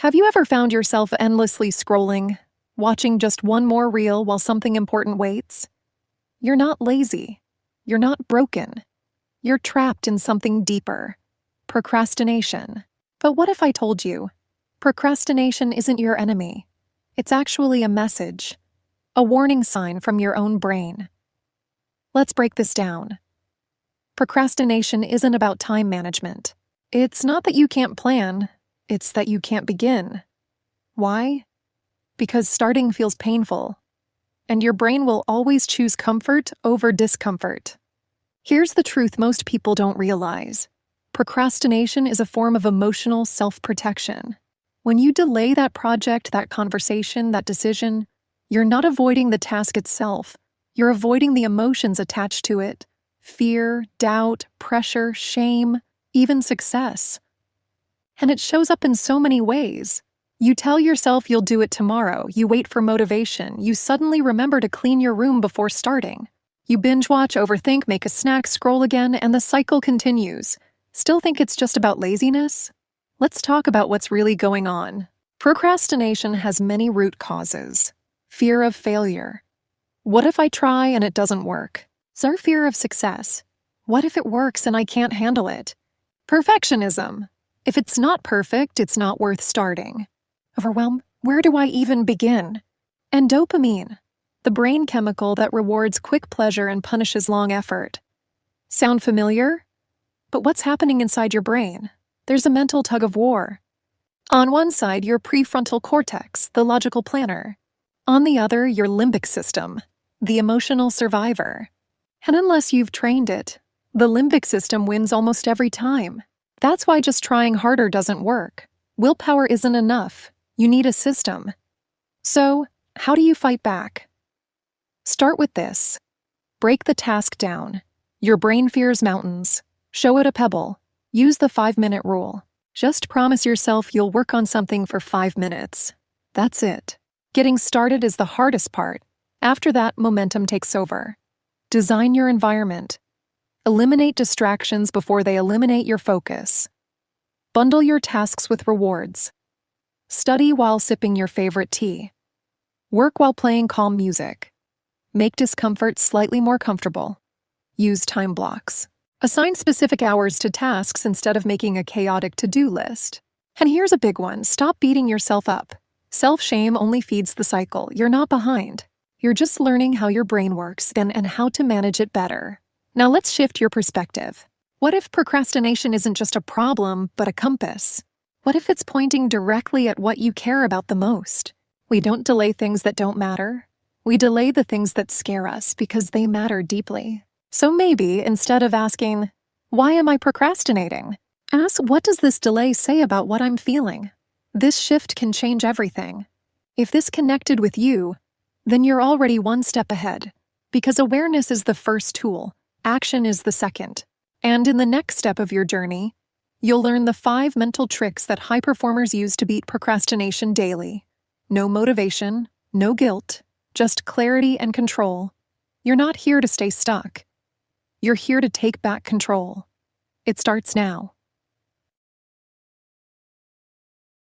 Have you ever found yourself endlessly scrolling, watching just one more reel while something important waits? You're not lazy. You're not broken. You're trapped in something deeper. Procrastination. But what if I told you, procrastination isn't your enemy? It's actually a message, a warning sign from your own brain. Let's break this down. Procrastination isn't about time management. It's not that you can't plan, it's that you can't begin. Why? Because starting feels painful, and your brain will always choose comfort over discomfort. Here's the truth most people don't realize. Procrastination is a form of emotional self-protection. When you delay that project, that conversation, that decision, you're not avoiding the task itself. You're avoiding the emotions attached to it. Fear, doubt, pressure, shame, even success. And it shows up in so many ways. You tell yourself you'll do it tomorrow, you wait for motivation, you suddenly remember to clean your room before starting. You binge watch, overthink, make a snack, scroll again, and the cycle continues. Still think it's just about laziness? Let's talk about what's really going on. Procrastination has many root causes. Fear of failure. What if I try and it doesn't work? Our fear of success. What if it works and I can't handle it? Perfectionism. If it's not perfect, it's not worth starting. Overwhelm. Where do I even begin? And dopamine. The brain chemical that rewards quick pleasure and punishes long effort. Sound familiar? But what's happening inside your brain? There's a mental tug-of-war. On one side, your prefrontal cortex, the logical planner. On the other, your limbic system, the emotional survivor. And unless you've trained it, the limbic system wins almost every time. That's why just trying harder doesn't work. Willpower isn't enough. You need a system. So, how do you fight back? Start with this. Break the task down. Your brain fears mountains. Show it a pebble. Use the 5-minute rule. Just promise yourself you'll work on something for 5 minutes. That's it. Getting started is the hardest part. After that, momentum takes over. Design your environment. Eliminate distractions before they eliminate your focus. Bundle your tasks with rewards. Study while sipping your favorite tea. Work while playing calm music. Make discomfort slightly more comfortable. Use time blocks. Assign specific hours to tasks instead of making a chaotic to-do list. And here's a big one. Stop beating yourself up. Self-shame only feeds the cycle. You're not behind. You're just learning how your brain works and how to manage it better. Now let's shift your perspective. What if procrastination isn't just a problem, but a compass? What if it's pointing directly at what you care about the most? We don't delay things that don't matter. We delay the things that scare us because they matter deeply. So maybe, instead of asking, why am I procrastinating? Ask, what does this delay say about what I'm feeling? This shift can change everything. If this connected with you, then you're already one step ahead. Because awareness is the first tool, action is the second. And in the next step of your journey, you'll learn the 5 mental tricks that high performers use to beat procrastination daily. No motivation, no guilt, just clarity and control. You're not here to stay stuck. You're here to take back control. It starts now.